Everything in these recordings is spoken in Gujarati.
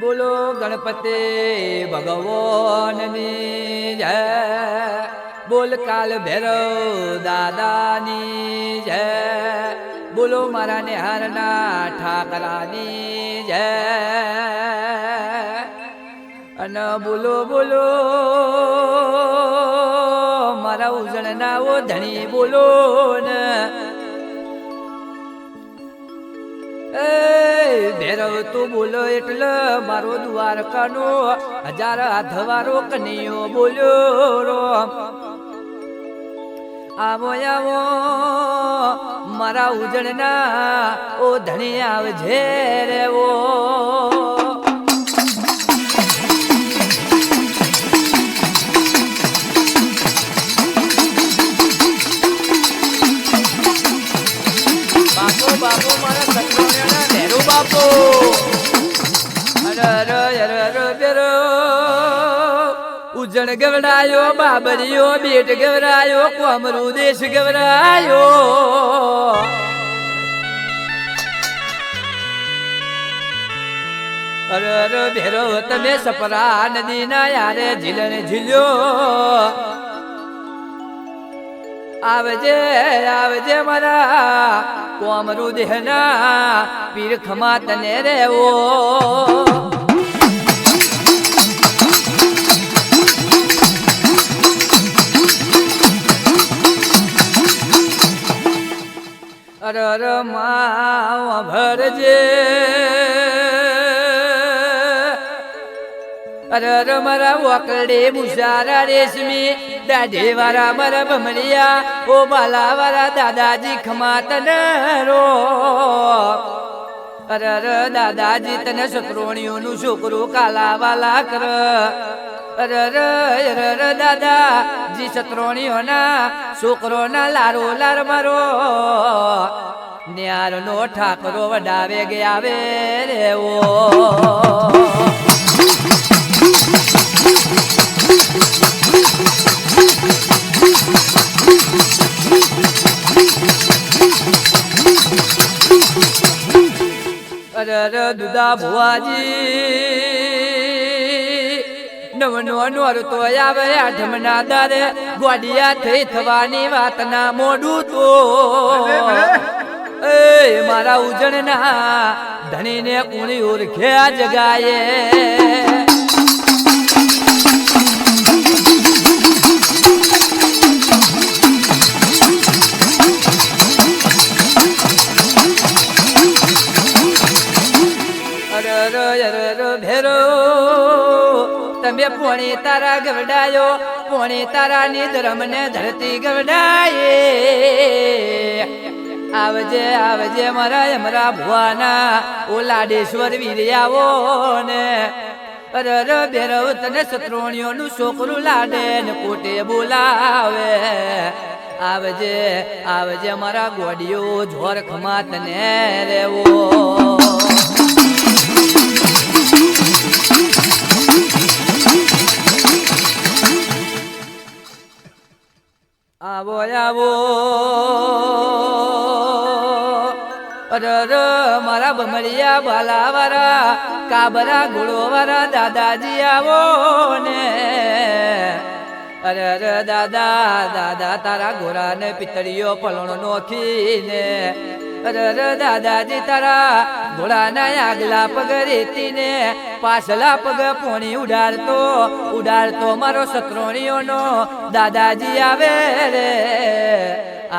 બોલો ગણપતિ ભગવાનની જય, બોલ કાલ ભૈરવ દાદાની જય, બોલો મારા નિહારના ઠાકરાની જય, અને બોલો બોલો મારા ઉજળના ઓ ધણી બોલો ને ભૈરવ તું બોલો એટલે મારો દ્વારકાનો 1000 હાથવાળો કનૈયો બોલ્યો. આવો આવો મારા ઉજળના ઓ ધણી આવજે રે ઓ. બાપુ બાપુ મારા સત્રોના નેરો બાપુ ઉજણ ગવડાયો બાબરીયો બેટ ગવરાયો કોમરૂ દેશ ગવરાયો. અરે અરે ભેરો તમે સપરા નદી ના યારે ઝીલણ ઝીલ્યો. આવજે આવજે મારા કોમરૂ દેહના પીર ખમા તને રેવો. અરે અરે મા ભરજે અરે અરે મારા વાકડે મુસારા રેશમી દાઢી વાળા મારા ભમરિયા ઓ બાલા વાળા દાદાજી ખમા તને રો. અરે અરે દાદાજી તને સત્રોણીઓનું છોકરું કાલા વાલા કર. અરે અરે અરે દાદાજી સત્રોણીઓના છોકરોના લારો લાર મારો ન્યારનો ઠાકરો વડાવે ગયા વે રે ઓ. અરે અરે દુદા ભુવાજી નવનો નોર તો આવે આઠમના દારે ગોડિયા થઈ થવાની વાતના મોડું તો એ મારા ઉજળના ધણીને કુણી ઓળખ્યા જગાએ. ભેરો તમે પોણી તારા ગવડાયો પોણી તારાની ધર્મને ધરતી ગવડાયે. આવજે આવજે મારા અમરા ભુવાના ઓ લાડેશ્વર વીર્યાવો ને. અરે અરે ભેરવ તને સત્રોણીઓનું છોકરું લાડે ને કોટે બોલાવે. આવજે આવજે મારા ગોડિયો જોર ખમા તને રેવો. આવો આવો અરે અરે મારા ભમરિયા બાલા વાળા કાબરા ઘોડો વાળા દાદાજી આવો ને. અરે અરે દાદા દાદા તારા ઘોડા ને પિતળીઓ પલણો નોખીને. અરે અરે દાદાજી તારા ઘોડાના આગલા પગ રેતી ને પાછલા પગ પોણી ઉડાડતો ઉડાડતો મારો સત્રોણીઓનો દાદાજી આવે રે.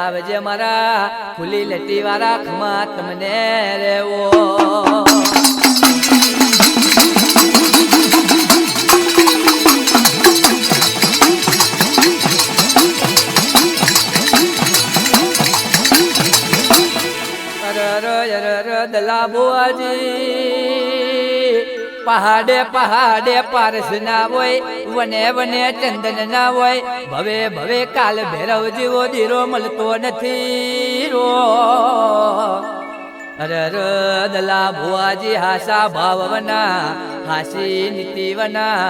આવજે મારા ખુલ્લી લટી વાળા ખમા તમને રેવો. દલા ભુવાજી પહાડે પહાડે પારસ ના હોય વને વને ચંદન ના હોય ભવે ભવે કાલ ભૈરવ જેવો દીરો મળતો નથી રો. અરે અરે દલા ભુવાજી હાસા ભાવવના હાસી નીતિવના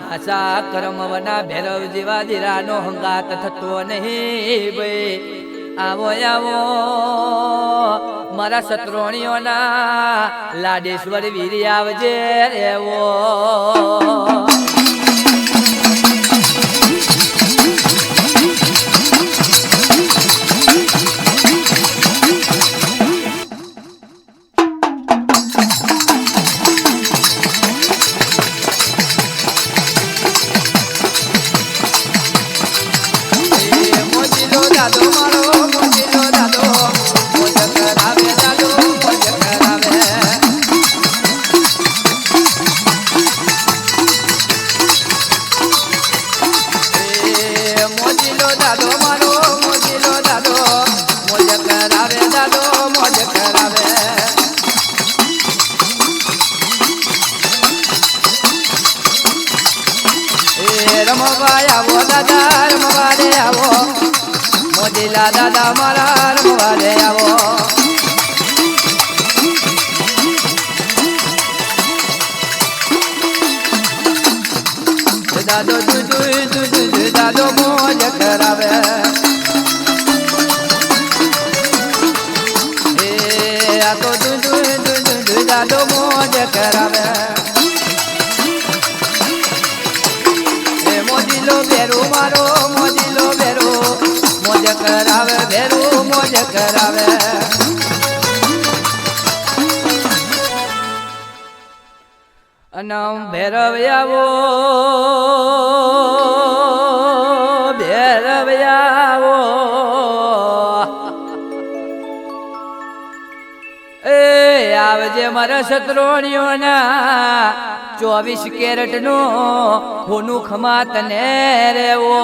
હાસા કર્મવના ભૈરવ જેવા દીરાનો હંગાત થતો નહીં ભાઈ. આવો આવો મારા સત્રોણીઓના લાડેશ્વર વીર આવજે રેવો દાદા મારા રમવા દે આવો દાદો દાદો મોજ કરાવે આ તો દાદો મોજ કરાવે મોજીલો બેરો મારો મોજીલો બેરો મોજ કરાવે ભેરો મોજ કરાવે અનમ ભૈરવ આવો ભૈરવ આવો એ આવજે મારા સત્રોણીઓના 24 કેરેટ નો હોનું ખમા તને રેવો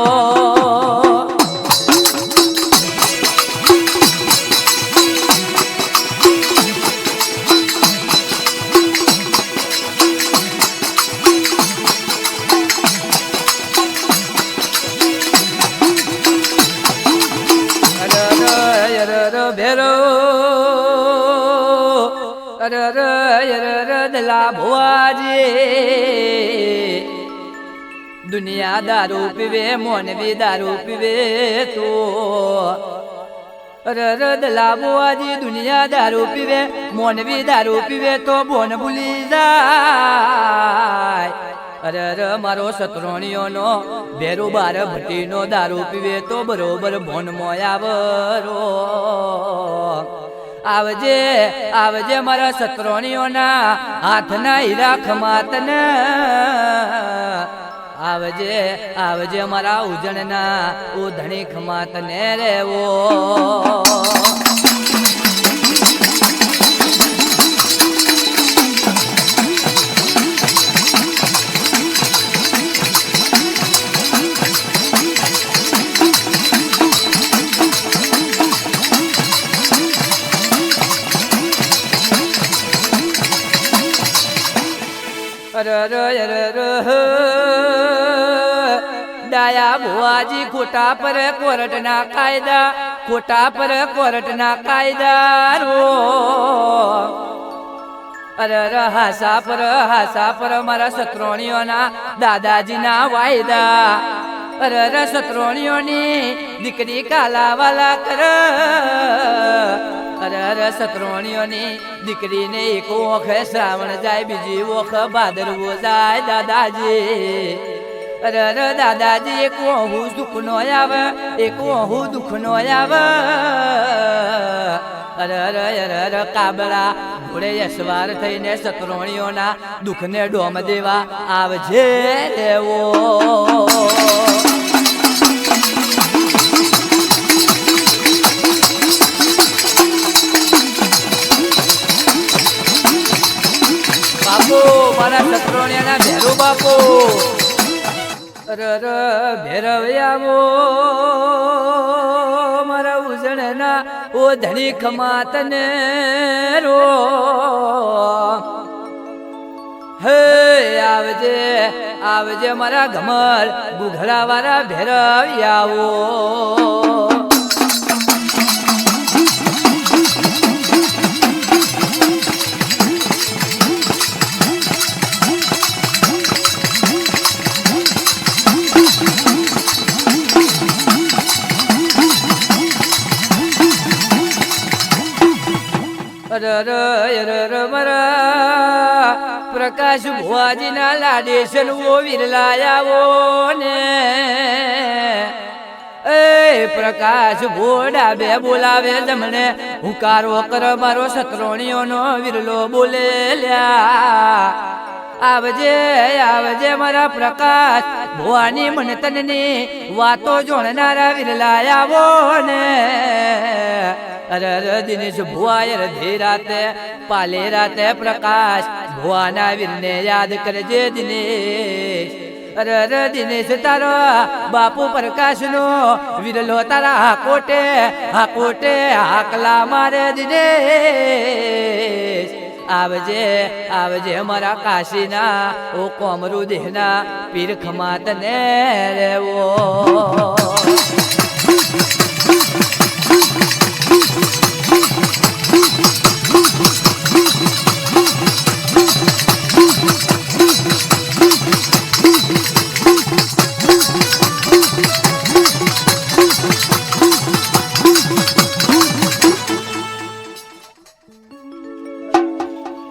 दुनिया दारू पीवे मोनवी दारू पीवे तो दला बुआजी दुनिया दारू पीवे मोनवी दारू पीवे तो बोन भूली जाय अरे मारो सत्रोणियों नो बेरो बार भट्टी नो दारू पीवे तो बरोबर भोन मोयावरो आवजे आवजे मारा सत्रोणियोना हाथना हीरा खमातने आवजे आवजे मारा उजणना उधणी खमातने रेवो डाया बुआजी खोटा पर कोर्ट ना कायदा खोटा पर कोर्ट ना कायदा रो अरे हासा पर मारा सत्रोणियों ना दादाजी ना वायदा अरे सत्रोणियों नी दीकरी काला वाला कर अरे सत्रोणियों नी दीकरी ने एक ओख श्रावण जाए बीजी ओख भादरवो जाए दादाजी अरे दादाजी एक ओहू दुख नो आवे एक ओहू दुख नो आवे अरे काबरा घोड़े सवार थईने सत्रोणियोना दुख ने डोम देवा आवजे रेवो बापू मारा सत्रोणियाना भेरो बापू अरे भैरव आवो मारा उजणना ओ धणी खमातने रो हे आवजे आवजे मारा घमर गुघड़ा वाला भैरव आवो મરા પ્રકાશ ભુવાજીના લાડેશન ઓ વિરલાયાવો ને એ પ્રકાશ ભોડા બે બોલાવે જમણે હુંકારો કર મારો સતરોણીઓનો વિરલો બોલે લ્યા આવજે આવજે મારા પ્રકાશ ભુવાની મન તનની વાતો જોણનારા વિરલાયાવો ને અરે દિનેશ ભુવાય ધી રાતે પાલે રાતે પ્રકાશ ભુવાના વીરને યાદ કરજે દિનેશ અરે દિનેશ તારો બાપુ પ્રકાશ નો વિરલો તારા હાકોટે હાકલા મારે દિનેશ આવજે આવજે મારા કાશીના ઓ કોમરુ દેહના પીર ખમાત ને રેવો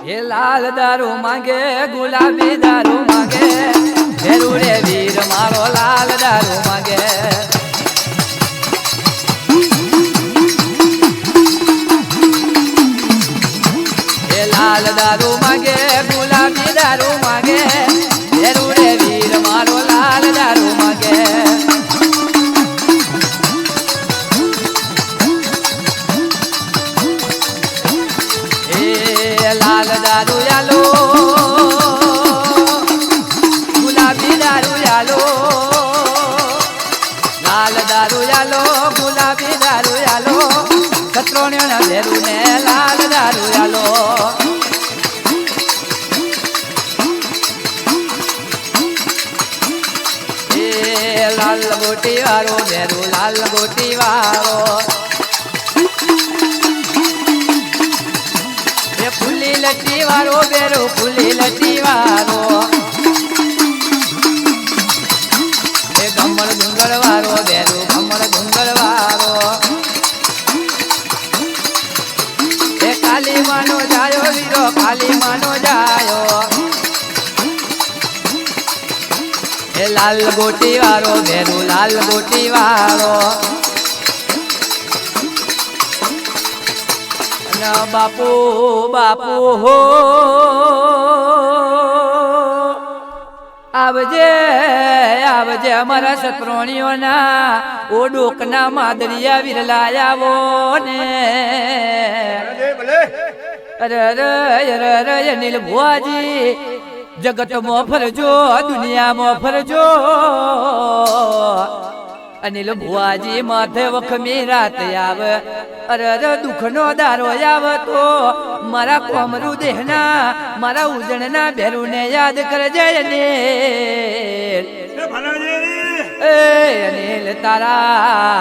ये लाल दारू मांगे गुलाबी दारू मांगे भेरू रे वीर मारो लाल दारू मांगे ये लाल दारू मांगे गुलाबी दारू मांगे भेरू रे वीर मारो लाल दारू मांगे लाल दारू यालो गुलाबी दारू यालो लाल दारू यालो गुलाबी दारू यालो सत्रोण्योना भेरू ने लाल दारू यालो लाल गोटी वारो भेरू लाल गोटी वारो फूली लट्टी वारो बेरो फूली लट्टी वारो ए गमड़ धुंगड़ वारो बेरो गमड़ धुंगड़ वारो ए काली मानो जायो वीरो काली मानो जायो ए लाल गोटी वारो बेरो लाल गोटी वारो बापू बापू हो आवजे आवजे અમારા સત્રોણીઓના ઓ ડોકના માદરિયા વિરલાયાવો ને અરે અરે અરે અનિલ ભુવાજી જગતમાં ફરજો દુનિયામાં ફરજો અનિલ ભુવાજી માથે વખમી રાત આવે અરે દુઃખનો દારો આવે તો મારા કોમરુ દેહના મારા ઉજણના ભેરુને યાદ કરજે અનિલ એ અનિલ તારા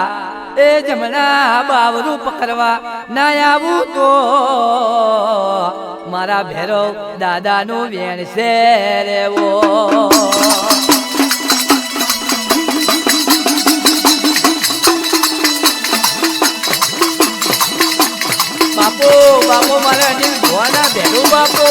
એ જમણા બાવરું પકડવા ના આવું તો મારા ભેરો દાદાનું વેણ છે રેવો બાપો બાપો મારા અનિલ ભુવાના ભેરું બાપો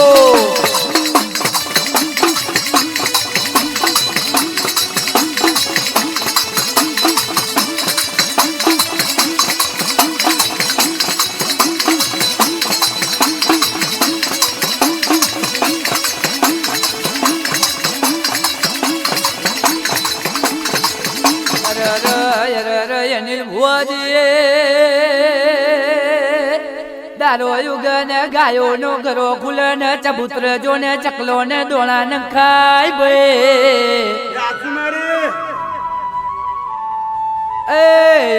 અનિલ ભુવાજી દારો યુગ ને ગાયો નો ઘરો ખુલ ને ચબૂત્ર જો ને ચકલો ને દોણા ને ખાય બે એ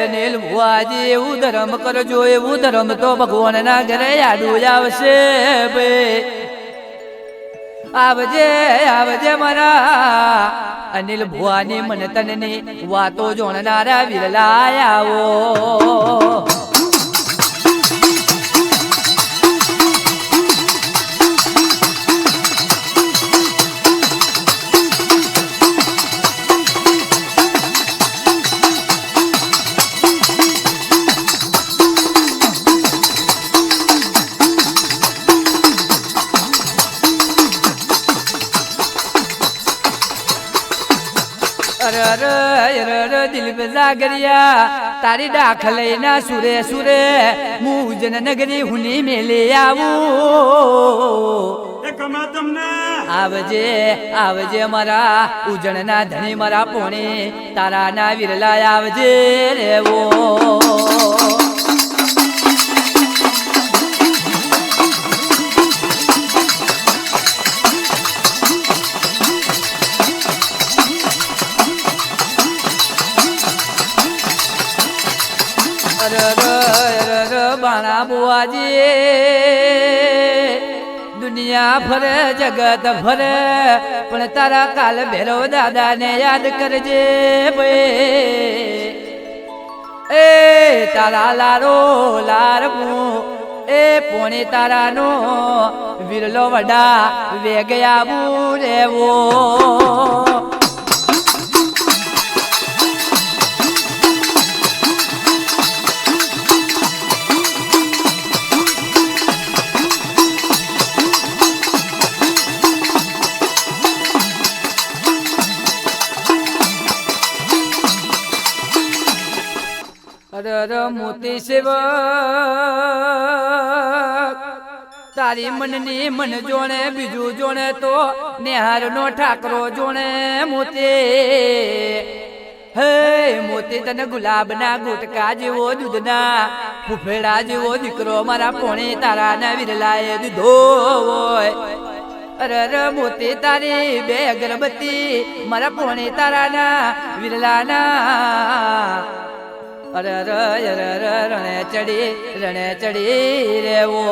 અનિલ ભુવાજી એવું ધર્મ કરજો એવું ધર્મ તો ભગવાન ના ઘરે યાદું આવશે બે આવજે આવજે મારા અનિલ ભુવાની મન તનની વાતો જોણનારા વિરલાયાવો દિલ पे जागरिया તારી ડાખ લઈના સુરે સુરે મુજન નગરી હુની મેલે આવું આવજે આવજે મારા ઉજણના ધણી મારા પોણી તારા ના વિરલા આવજે રેવો બાણા બુઆજી દુનિયા ફરે જગત ફરે પણ તારા કાલ ભેરવ દાદા ને યાદ કરજે એ તારા લારો લારવું એ પોણી તારાનો વિરલો વડા વેગયાવું રેવો મોતી સેવક તારી મનની મન જોણે બીજું જોણે તો નેહાર નો ઠાકરો જોણે મોતી હે મોતી તને ગુલાબ ના ગુટકા જેવો દૂધના ફૂફેડા જેવો દીકરો મારા પોણી તારા ના વિરલાએ દીધો હોય અરે મોતી તારી બે અગરબત્તી મારા પોણી તારા ના વિરલા ના રણે ચડી રેવો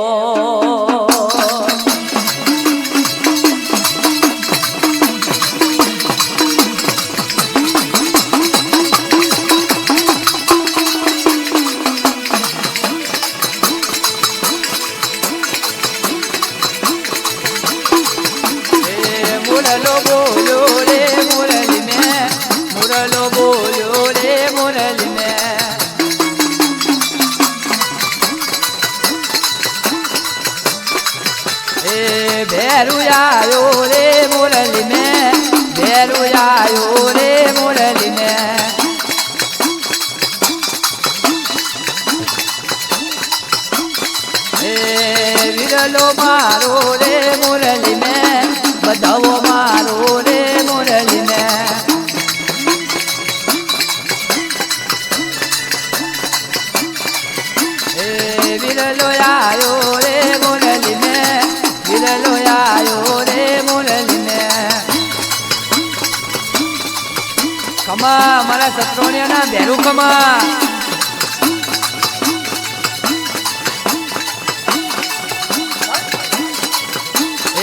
મુરલો બોલ્યો રે મુરલી મેં મુરલો બોલ્યો રે મુરલી મેં ભેરુ આયો રે મુરલી મેં ભેરુ આયો રે મુરલી મેં વિરલો મારો રે મુરલી મેં બધાવો મારો રે મુરલી મેં વિરલો આયો રે મુરલી મેં વિરલો આયો રે મુરલી મેં ખમા મારા સત્રોણિયાના ભેરું ખમા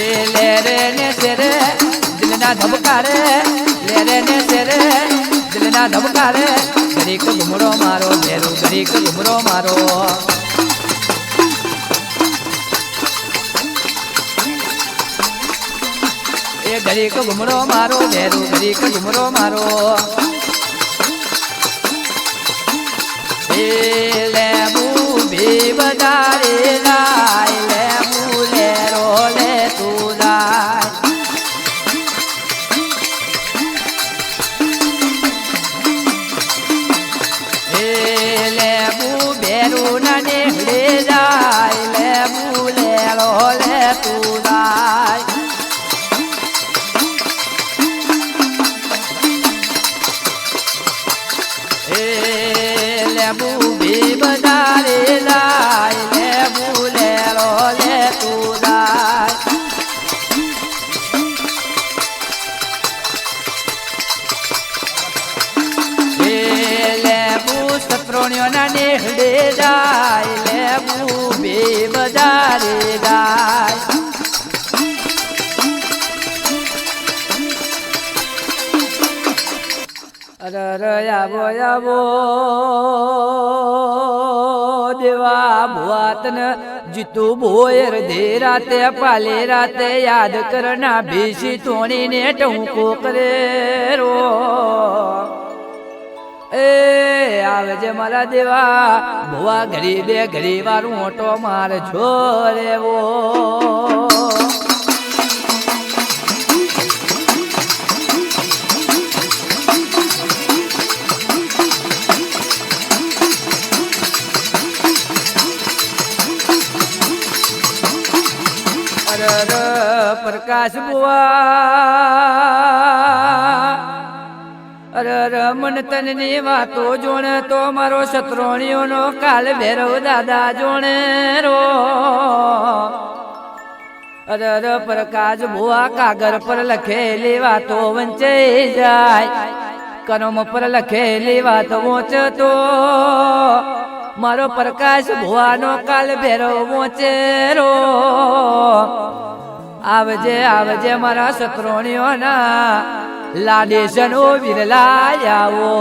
એ લેરે ને સેરે દિલના ધબકારે લેરે ને સેરે દિલના ધબકારે ઘડીક ઘુમરો મારો ભેરું ઘડીક ઘુમરો મારો ઘડીક ઘુમરો મારો ભેરું ઘડીક ઘુમરો મારો લેબુ ભી વધારે લાય લેબુ લેરો લે તું લાય લેબુ ભેરું ના નેહડે જાય લેબુ લેરો લે તું લાય લેબુ ભી વધારે લાય લેબુ લેરો લે તું લાય લેબુ સત્રોણિયોના નેહડે જાય લેબુ ભી વધારે લાય આવો આવો દેવા ભુવાતન જીતુ બોયર દે રાતે પાલે રાતે યાદ કરના ભીસી તોણીને ટૂંકો કરે રો એ આવજે મારા દેવા ભુવા ઘડી બે ઘડી વારું ઓટો માર છો રેવો પ્રકાશ બુઆ રમન તનની વાતો જોણે તો મારો સત્રોણીઓનો કાલ ભેરવ દાદા જોણે રો પ્રકાશ બુઆ કાગર પર લખેલી વાતો વંચાઈ જાય કલમ પર લખેલી વાત વોંચતો મારો પ્રકાશ ભુવાનો કાલ ભેરવ વોંચે રો આવજે આવજે મારા સત્રોણીઓના લાડેશનો વિરલા આવો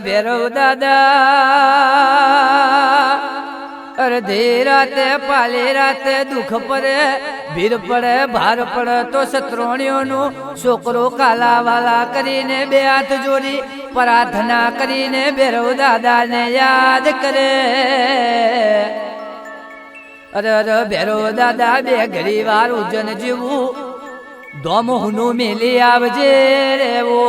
ભેરવ દાદા અડધી રાતે પાલી રાતે દુઃખ પડે ભીડ પડે ભાર પડે તો સત્રોણીઓનું છોકરો કાલાવાલા કરીને બે હાથ જોડી પ્રાર્થના કરીને ભેરવ દાદાને યાદ કરે ભેરવ દાદા બે ઘડી વાર ઉજન જીવું દોમોહનું મેલી આવજે રેવો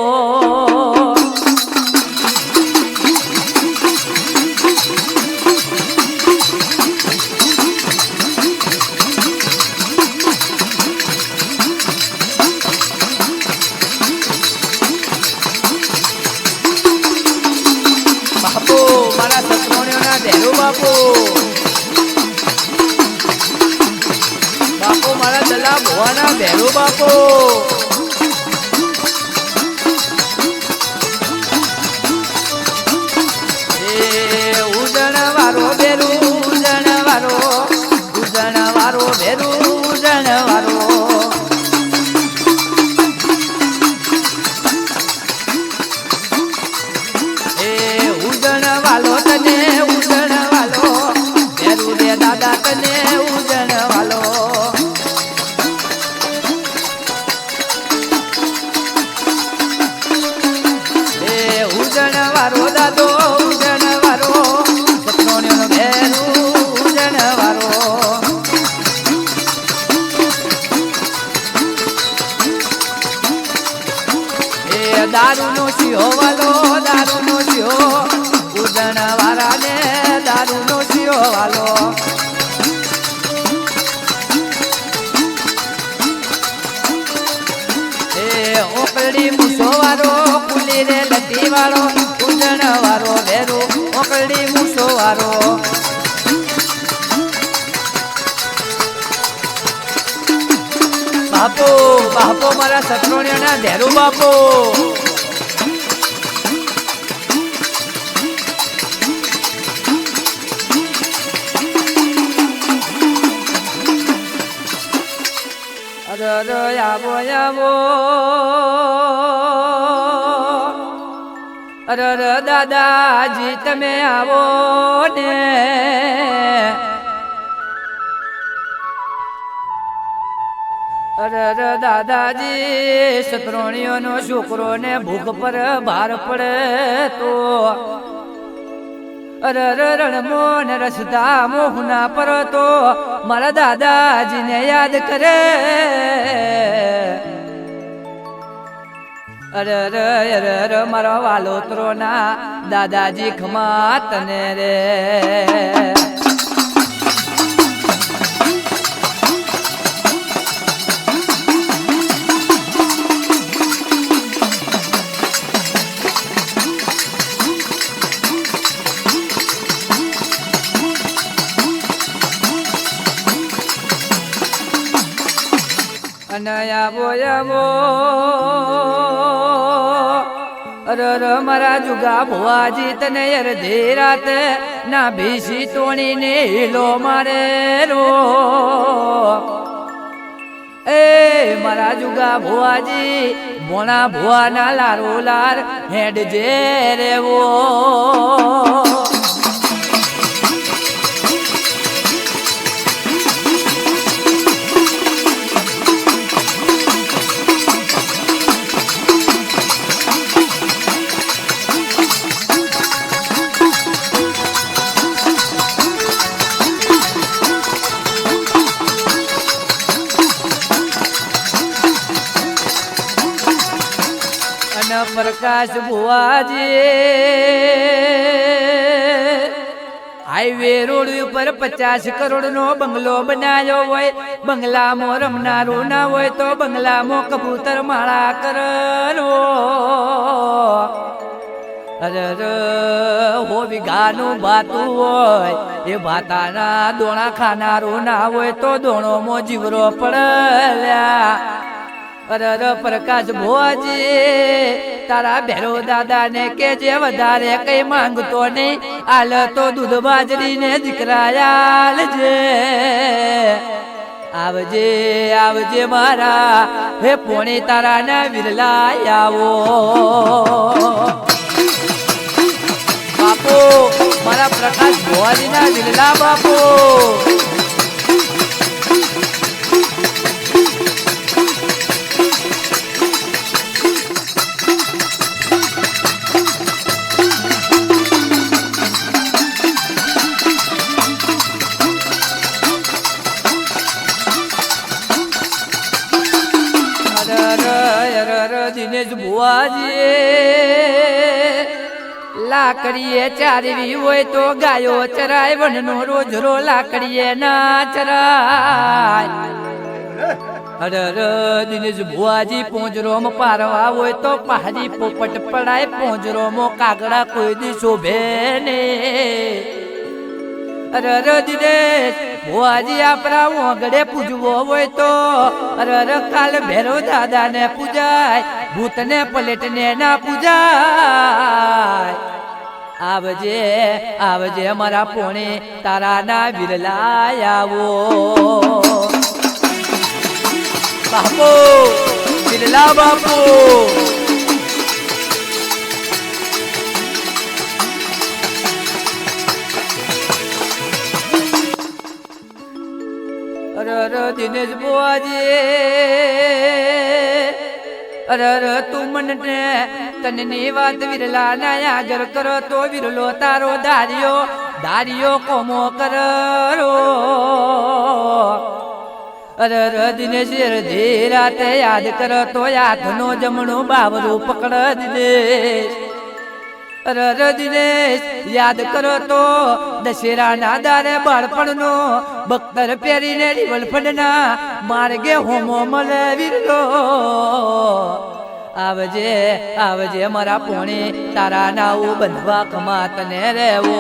બાપુ મારા સત્રોણીઓના ધેરુ બાપુ બાપુ મારા દલા ભુવાના ભેરુ બાપુ એ ઉજણ વારો ભેરુ ઉજણ વારો ભેરુ ઉજણ વારો એ ઉજણ વાલો તને ઉજણ વાલો ભેરુ રે દાદા તને ઉજણ વાલો વારો દાદો ઉજણ વારો સત્રોણીઓનો ભેરુ ઉજણ વારો એ દારૂનો સિંહો વાલો દારૂનો સિંહો ઉજણ વાળા ને દારૂનો સિંહો વાલો એ ઓકળી મૂસો વાળો કુલી રે લટી વાળો ઉજણ વારો ભેરુ ઓકળી મૂસો વારો બાપુ બાપુ મારા સત્રોણીઓના ધેરુ બાપુ આવો આવો દાદાજી તમે આવો ને દાદાજી સત્રોણીઓનો છોકરો ને ભૂખ પર ભાર પડે તો રણમોન રસતા મોહના પર તો મારા દાદાજીને યાદ કરે મારો વાલોતરો ના દાદાજી ખમા તને રે આવો આવો મારા જુગા ભુવાજી તને અડધી રાતે ના ભીસી તોણીને હીલો મારે રો એ મારા જુગા ભુવાજી ભોણા ભુવાના લારો લાર હેડ જે રેવો પ્રકાશ ભુવાજી હાઈવે રોડ ઉપર 50 કરોડ નો બંગલો બનાવ્યો હોય, બંગલામાં રમનારું ના હોય તો બંગલામાં કબૂતર માળા કરો. અરે હો વિઘાનું ભાતું હોય એ ભાતાના દોણા ખાનારું ના હોય તો દોણોમાં જીવરો પડ્યા. અરે પ્રકાશ ભુવાજી તારા ભેરો દાદા ને કે જે વધારે કઈ માંગતો નહીં, આલ તો દૂધ બાજરી ને દીકરાયાલ છે. આવજે આવજે મારા હે પોણી તારા ના વિરલા આવો. બાપુ મારા પ્રકાશ ભુવાજી ના વિરલા બાપુ. દિનેશ ભુવાજી લાકડીએ ચારવી હોય તો ગાયો ચરાય, વનનો રોજરો લાકડીએ ના ચરાય. અરે દિનેશ ભુવાજી પોંજરોમાં પારવા હોય તો પહાડી પોપટ પડાય, પોંજરોમાં કાગડા કોઈ દી શોભે ને. અરે દિનેશ ભુવાજી આપણા ઓગડે પૂજવો હોય તો અરે કાલ ભેરો દાદા ને પૂજાય, ભૂત ને પલેટ ને ના પૂજાય. આવજે આવજે મારા પોણી તારા ના વિરલા આવો. બાપુ વિરલા બાપુ. અરે દિનેશ ભુવાજી અરે તું મને તનની વાત વિરલા ના આગળ કરો તો વિરલો તારો દારિયો કોમો કરો. અરે દિનેશ અડધી રાતે યાદ કરો તો હાથનો જમણું બાવરું પકડ દિનેશ. અરે દિનેશ યાદ કરો તો દશેરા ના દારે બાળપણનો બખ્તર પહેરીને રિવલફંડના માર્ગે હોમો મળે વિરલો. આવજે આવજે મારા પોણી તારા નાવું બંધવા કમાત ને રેવો.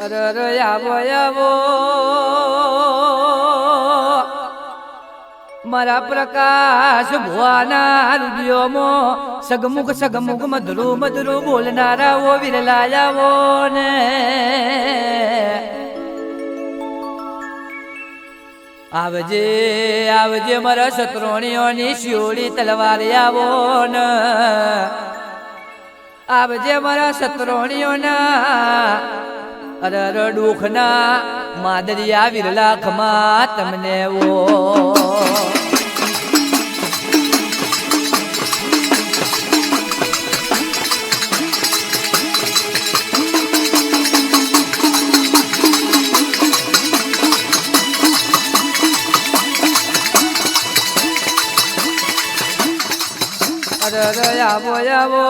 અરે આવો આવો મારા પ્રકાશ ભુવાના રૂડિયોમાં સગમુગ મધુરું બોલનારા ઓ વિરલા આવો ને. આવજે આવજે મારા શત્રુણીઓની શિયોળી તલવાર આવો ને. આવજે મારા શત્રુણીઓના અરે ડુખના માદરિયા વિરલા ખમા તમને વો. અરે આવો આવો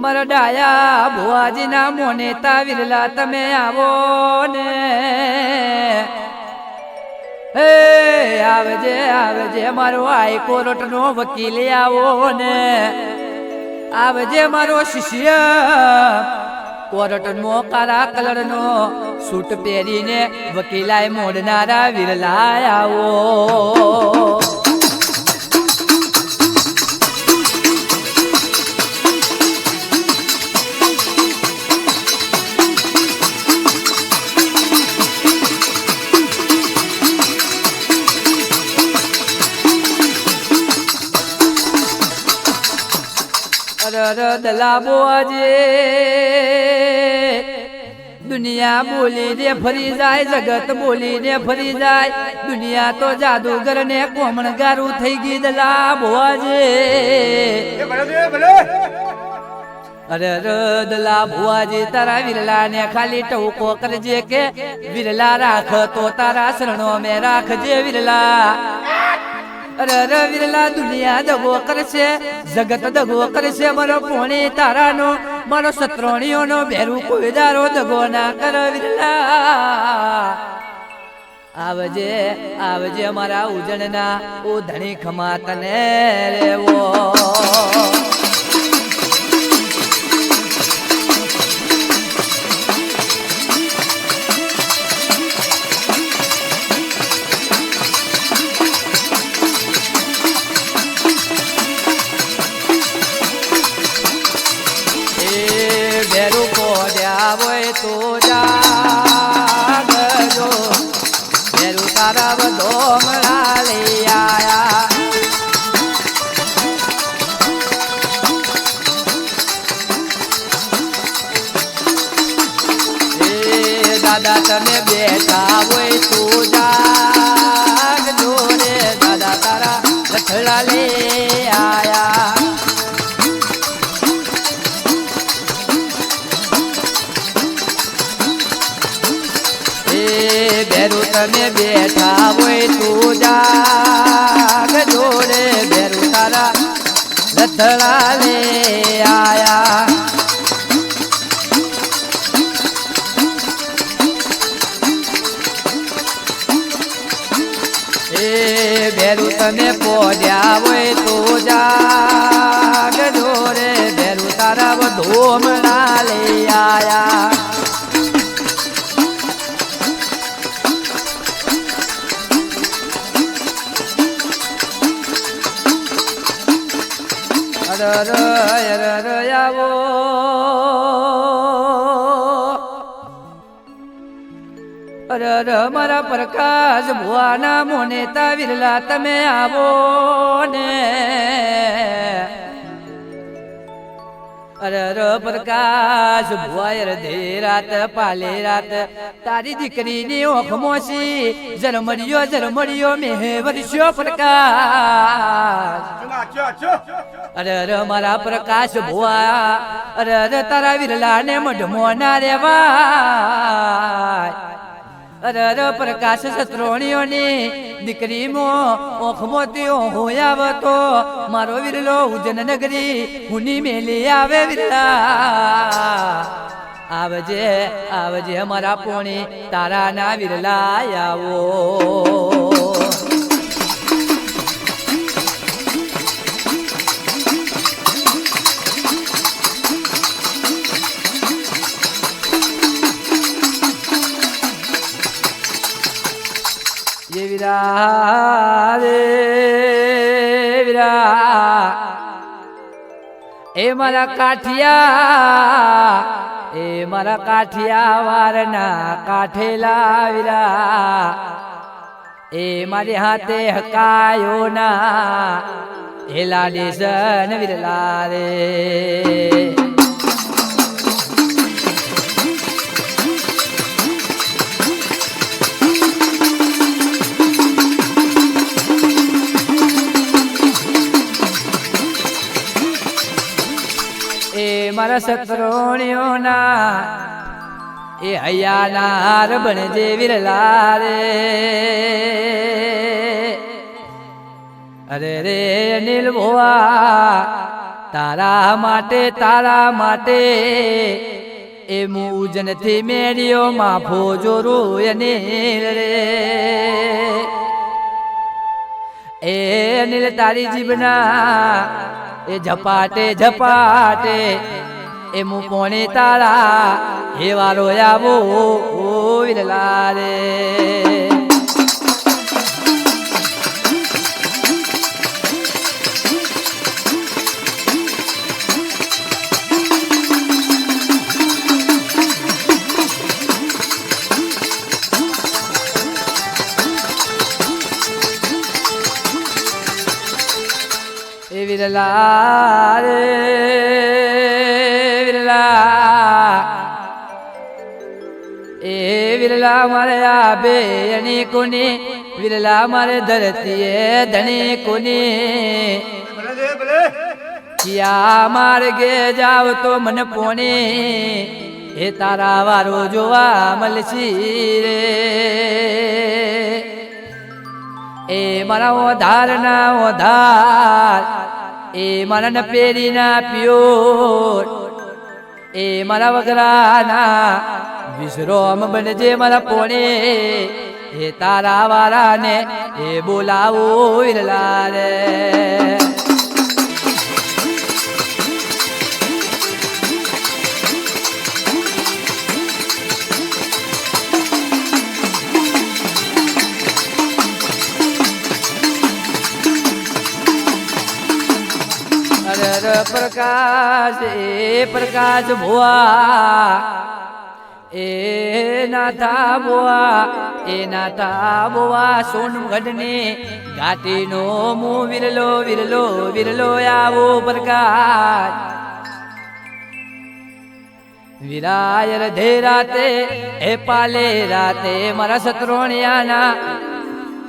મારા ડાયા ભુવાજી ના મોનેતા વિરલા તમે આવો ને. હે આવજે આવજે મારો હાઈકોર્ટ નો વકીલ આવો ને. આવજે મારો શિષ્ય કોર્ટ નો કાળા કલર નો સૂટ પહેરીને વકીલાય મોડનારા વિરલા આવો. અરે દલાબો આજે દુનિયા બોલીને ફરી જાય, જગત બોલીને ફરી જાય, દુનિયા તો જાદુગર ને કોમણગારું થઈ ગઈ દલા ભુવાજે. અરે રદલા ભુવાજી તારા વિરલા ને ખાલી ટવકો કરજે કે વિરલા રાખ તો તારા શરણો મેં રાખજે વિરલા. અરે વિરલા દુનિયા દગો કરશે, જગત દગો કરશે, મારો પોણી તારાનો, મારો સત્રોણીઓનો ભેરું કોઈ દારો દગો ના કર વિરલા. આવજે આવજે મારા ઉજળના ઉધણી ખમા તને રેવો. તો જાગજો ભેરું તારા બધો મળા લઈ આયા. એ દાદા તમે બેઠા હોય તો જાગજો રે દાદા તારા રથડા લઈ આયા. બેરું તમે બેઠા હોય તું જાગજો રે બેરું તારા રથડા લે આયા. એ બેરું તમે પોડ્યા હોય તું જાગજો રે બેરું તારા વધોમણા લે આયા. આવો અરર મારા પ્રકાશ ભુવાના મોને તા વિરલા તમે આવો ને. અરર પ્રકાશ ભુવાયર દે રાત પાલે રાત તારી દીકરીની ઓખ મોસી જરમડિયો મેં વર્ષો પ્રકાશ. અરર મારા પ્રકાશ ભુવા અરર તારા વિરલા ને મઢમો ના રેવાય. અરર પ્રકાશ સત્રોણીઓની દીકરી મો ઓખમોતીઓ હોયા તો મારો વિરલો ઉજન નગરી હુની મેલી આવે વિરલા. આવજે આવજે મારા પોણી તારા ના વિરલા આવો. વિરા રે વિરા એ મારા કાઠિયા, એ મારા કાઠિયા વારના કાઠેલા વિરા, એ મારી હાથે હકાયો ના એ લાડેશન વિરલા રે. મારા સત્રોણીઓના એ હૈયાના હાર બનજે વિરલા રે. અરે રે અનિલ ભુવા તારા માટે એ મુજનથી મેળ્યો માફો જોરું અનિલ રે. એ અનિલ તારી જીભના એ ઝપાટે એ મુ પોણે તારા એ વારો આવો વિરલા રે. એ વિરલા રે વિરલા વિરલા મારે આબે અણી કોની વિરલા મારે ધરતીએ ધણી કોની ક્યાં માર્ગે જાવ તો મને પોણે એ તારા વારો જોવા મળશી રે એ મારા ઓધાર ના ઓધાર એ મારા પેરી ના પિયોર એ મારા વગરાના વિશ્રોમ બનજે મારા પોણે એ તારા વારાને એ બોલાવો વિરલા રે પ્રકાશ એ પ્રકાશ ભુવા એ નાથા ભુવા સોનગઢને ઘાટીનો મુ વિરલો વિરલો વિરલો આવો પ્રકાશ વિરાય રધે રાતે એ પાલે રાતે મારા સત્રોણિયાના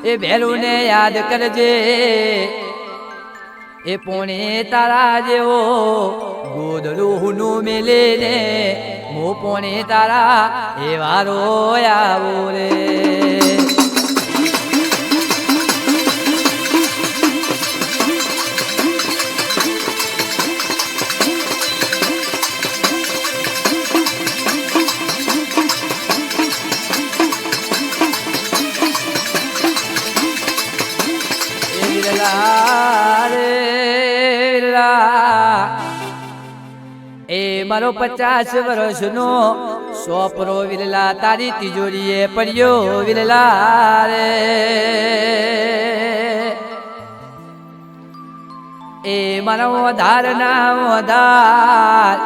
એ ભેલું ને યાદ કરજે એ પોણે તારા જેવો ગોદડું મેલે ને મો પોણે તારા એ વારો આવો રે એ મારો 50 વર્ષનો સોપરો વિરલા તારી તિજોરીએ પડ્યો વિરલા રે એ મારા ઓધાર ના ઓધાર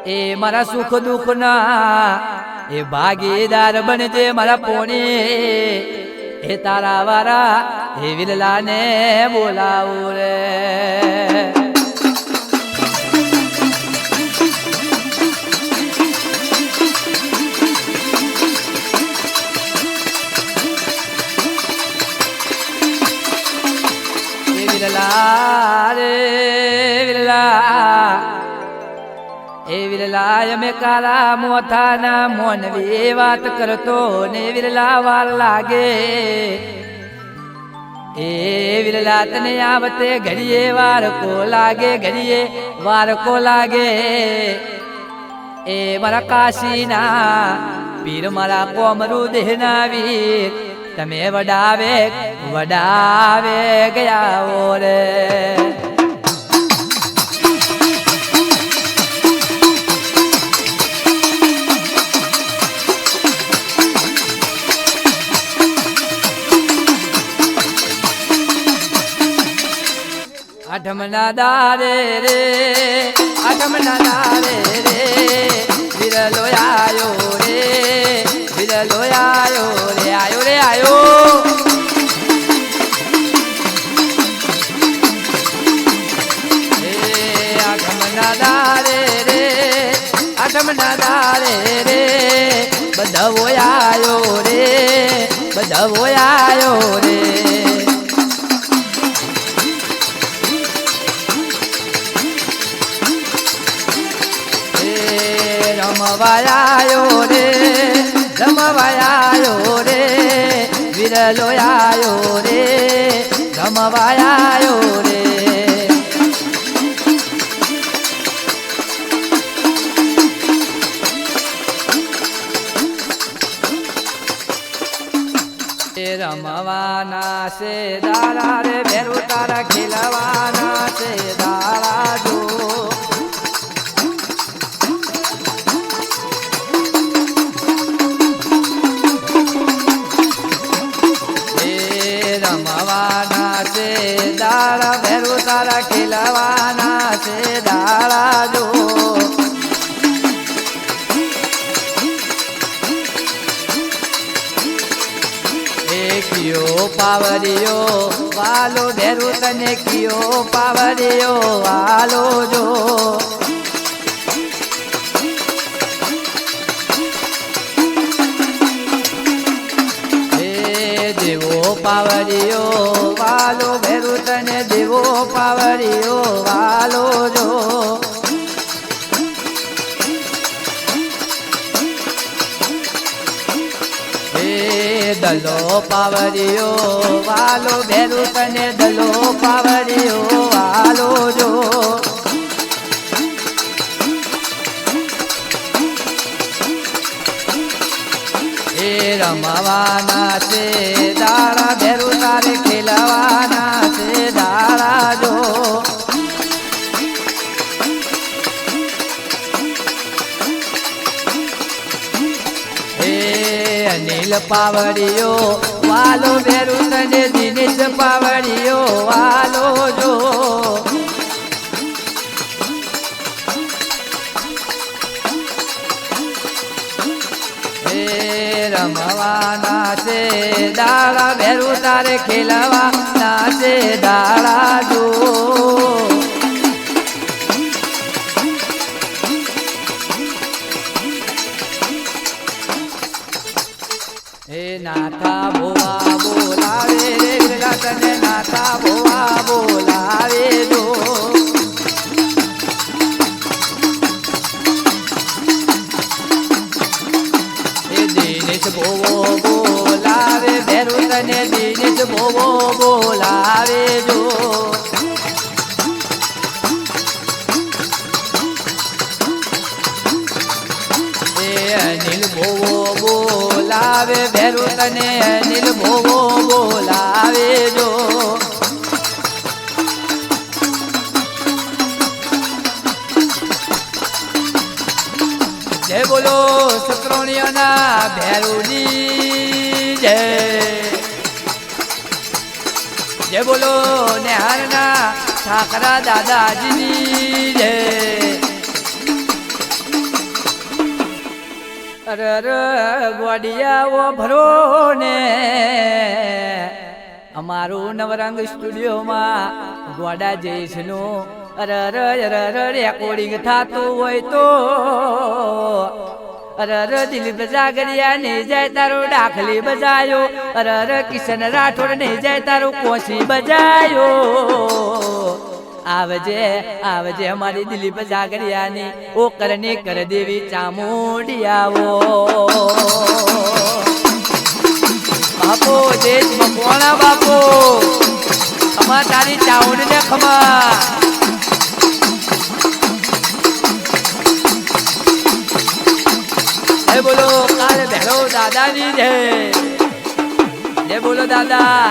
એ મારા સુખ દુઃખ ના એ ભાગીદાર બનજે મારા પોણે એ તારા વારા એ વિરલા ને બોલાવો રે એ વિરલા અમે કાલા મોથાના મોનવી વાત કરતો ને વિરલા વાર લાગે એ વિરલા તને આવતે ઘડીએ વાર કો લાગે ઘડીએ વાર કો લાગે એ મારા કાશીના પીર મારા કોમરુ દેહના વીર તમે વડાવે વડાવે ગયા રે આઠમના દારે રે આઠમના દારે રે વિરલો આયો રે વિરલો આયો રે આયો રે આયો આઠમના દારે રે આઠમના દારે રે બધવો આયો રે બધવો આયો રે રમવાયો રે રમવાયો રે વિરલો આયો રે રમવાયો રે રમવાના છે દારા રે ભેરું તારા ખીલવાના છે દારા જો દાડા ભેરું તારા ખીલવાના છે દાડા જો કિયો પાવરિયો વાલો ભેરું તને કિયો પાવરિયો વાલો જો પાવરિયો વાલો ભેરું તને દેવો પાવરિયો વાલો જો દલો પાવરિયો વાલો ભેરું તને દલો પાવરિયો વાલો જો એ રમવાના છે દાડા ભેરું તારે ખેલવાના છે દાડા જો અનિલ પાવડિયો વાલો ભેરું તને દિનેશ પાવડિયો વાલો જો એ રમવાના છે દાડા ભેરું તારે ખેલવાના છે દાડા જો એ નાથા ભોવા બોલાવે રે વેલા તને નાથા ભોવા બોલાવે જો એ દિનેશ ભોવો બોલાવે ભેરું તને દિનેશ ભોવો બોલાવે જો એ અનિલ ભોવો બોલાવે ભેરું તને અનિલ ભોવો બોલાવે જો જય બોલો સત્રોણીઓના ભેરુની જય જય બોલો નેહારના ઠાકરા દાદાજીની જય અરે ગોડિયાઓ ભરો ને અમારું નવરંગ સ્ટુડિયોમાં ગોડા જઈશનું રેકોર્ડિંગ થતું હોય તો દિલીપ જાગરિયા નહીં જાય તારો ડાખલી બજાયો કિશન રાઠોડ નહીં જાય તારો કોશી બજાયો આવજે આવજે અમારી દિલીપ જાગરિયાની ઓ કરને કર દેવી ચામુંડિયાવો બાપો દેશ મકવાણા બાપો ખમા તારી ચાઉંડ ને ખમા જય બોલો કાલ ભેરો દાદાની જય જય બોલો દાદા